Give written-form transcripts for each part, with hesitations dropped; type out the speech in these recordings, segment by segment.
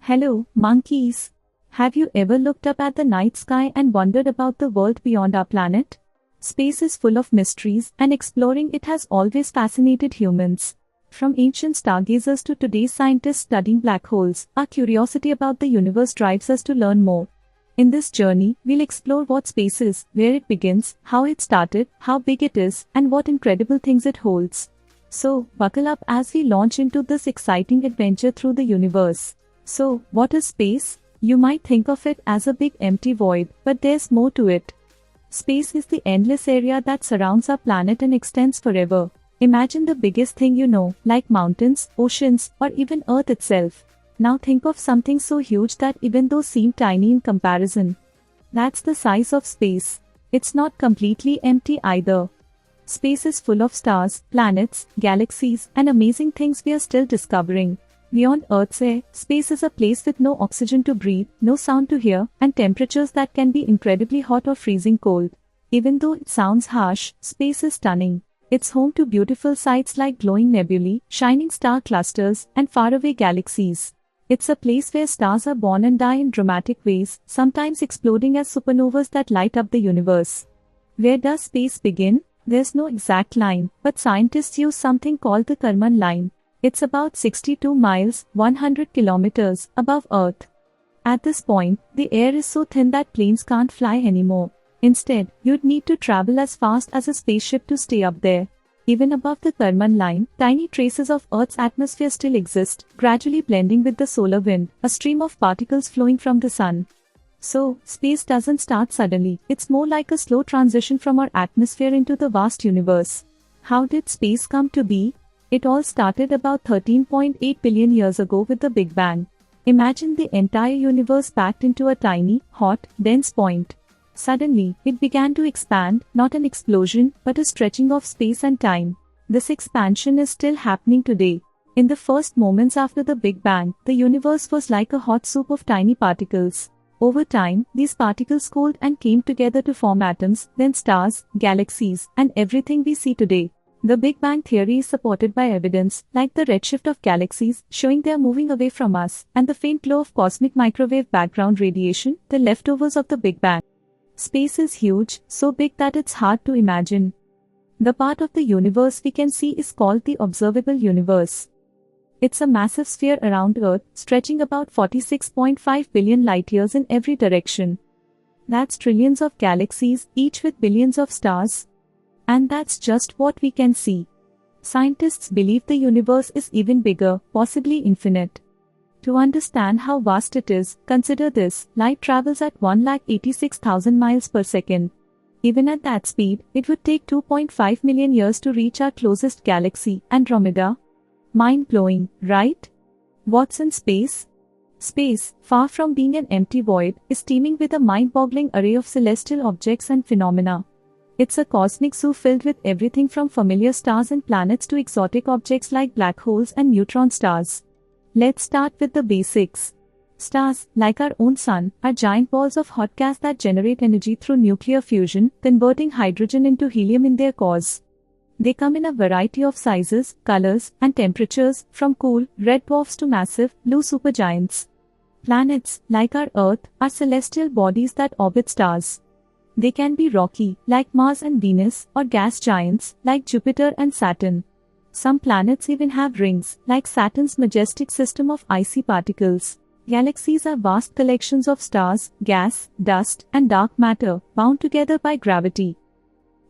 Hello, monkeys. Have you ever looked up at the night sky and wondered about the world beyond our planet? Space is full of mysteries, and exploring it has always fascinated humans. From ancient stargazers to today's scientists studying black holes, our curiosity about the universe drives us to learn more. In this journey, we'll explore what space is, where it begins, how it started, how big it is, and what incredible things it holds. So, buckle up as we launch into this exciting adventure through the universe. So, what is space? You might think of it as a big empty void, but there's more to it. Space is the endless area that surrounds our planet and extends forever. Imagine the biggest thing you know, like mountains, oceans, or even Earth itself. Now think of something so huge that even though seem tiny in comparison. That's the size of space. It's not completely empty either. Space is full of stars, planets, galaxies, and amazing things we are still discovering. Beyond Earth's air, space is a place with no oxygen to breathe, no sound to hear, and temperatures that can be incredibly hot or freezing cold. Even though it sounds harsh, space is stunning. It's home to beautiful sights like glowing nebulae, shining star clusters, and faraway galaxies. It's a place where stars are born and die in dramatic ways, sometimes exploding as supernovas that light up the universe. Where does space begin? There's no exact line, but scientists use something called the Kármán line. It's about 62 miles, 100 kilometers, above Earth. At this point, the air is so thin that planes can't fly anymore. Instead, you'd need to travel as fast as a spaceship to stay up there. Even above the Kármán line, tiny traces of Earth's atmosphere still exist, gradually blending with the solar wind, a stream of particles flowing from the sun. So, space doesn't start suddenly, it's more like a slow transition from our atmosphere into the vast universe. How did space come to be? It all started about 13.8 billion years ago with the Big Bang. Imagine the entire universe packed into a tiny, hot, dense point. Suddenly, it began to expand, not an explosion, but a stretching of space and time. This expansion is still happening today. In the first moments after the Big Bang, the universe was like a hot soup of tiny particles. Over time, these particles cooled and came together to form atoms, then stars, galaxies, and everything we see today. The Big Bang theory is supported by evidence, like the redshift of galaxies, showing they are moving away from us, and the faint glow of cosmic microwave background radiation, the leftovers of the Big Bang. Space is huge, so big that it's hard to imagine. The part of the universe we can see is called the observable universe. It's a massive sphere around Earth, stretching about 46.5 billion light-years in every direction. That's trillions of galaxies, each with billions of stars. And that's just what we can see. Scientists believe the universe is even bigger, possibly infinite. To understand how vast it is, consider this: light travels at 186,000 miles per second. Even at that speed, it would take 2.5 million years to reach our closest galaxy, Andromeda. Mind-blowing, right? What's in space? Space, far from being an empty void, is teeming with a mind-boggling array of celestial objects and phenomena. It's a cosmic zoo filled with everything from familiar stars and planets to exotic objects like black holes and neutron stars. Let's start with the basics. Stars, like our own sun, are giant balls of hot gas that generate energy through nuclear fusion, converting hydrogen into helium in their cores. They come in a variety of sizes, colors, and temperatures, from cool, red dwarfs to massive, blue supergiants. Planets, like our Earth, are celestial bodies that orbit stars. They can be rocky, like Mars and Venus, or gas giants, like Jupiter and Saturn. Some planets even have rings, like Saturn's majestic system of icy particles. Galaxies are vast collections of stars, gas, dust, and dark matter, bound together by gravity.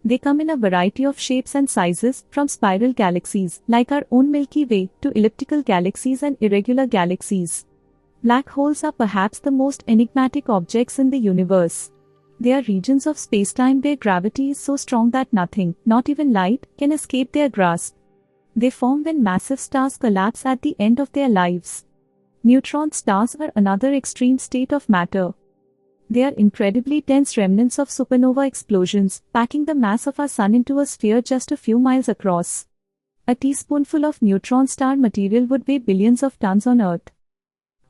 They come in a variety of shapes and sizes, from spiral galaxies, like our own Milky Way, to elliptical galaxies and irregular galaxies. Black holes are perhaps the most enigmatic objects in the universe. They are regions of spacetime where gravity is so strong that nothing, not even light, can escape their grasp. They form when massive stars collapse at the end of their lives. Neutron stars are another extreme state of matter. They are incredibly dense remnants of supernova explosions, packing the mass of our sun into a sphere just a few miles across. A teaspoonful of neutron star material would weigh billions of tons on Earth.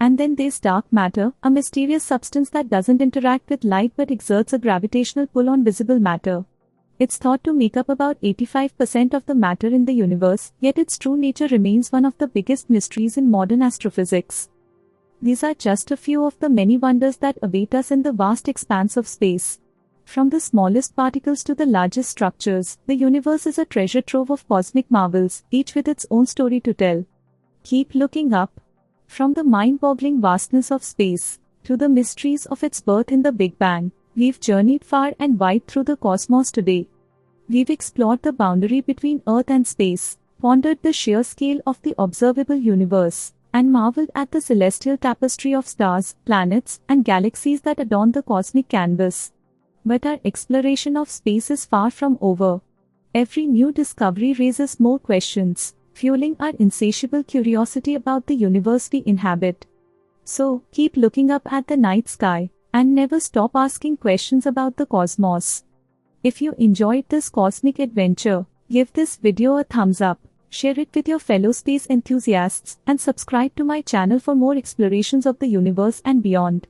And then there's dark matter, a mysterious substance that doesn't interact with light but exerts a gravitational pull on visible matter. It's thought to make up about 85% of the matter in the universe, yet its true nature remains one of the biggest mysteries in modern astrophysics. These are just a few of the many wonders that await us in the vast expanse of space. From the smallest particles to the largest structures, the universe is a treasure trove of cosmic marvels, each with its own story to tell. Keep looking up. From the mind-boggling vastness of space, to the mysteries of its birth in the Big Bang, we've journeyed far and wide through the cosmos today. We've explored the boundary between Earth and space, pondered the sheer scale of the observable universe, and marveled at the celestial tapestry of stars, planets, and galaxies that adorn the cosmic canvas. But our exploration of space is far from over. Every new discovery raises more questions, fueling our insatiable curiosity about the universe we inhabit. So, keep looking up at the night sky, and never stop asking questions about the cosmos. If you enjoyed this cosmic adventure, give this video a thumbs up, share it with your fellow space enthusiasts, and subscribe to my channel for more explorations of the universe and beyond.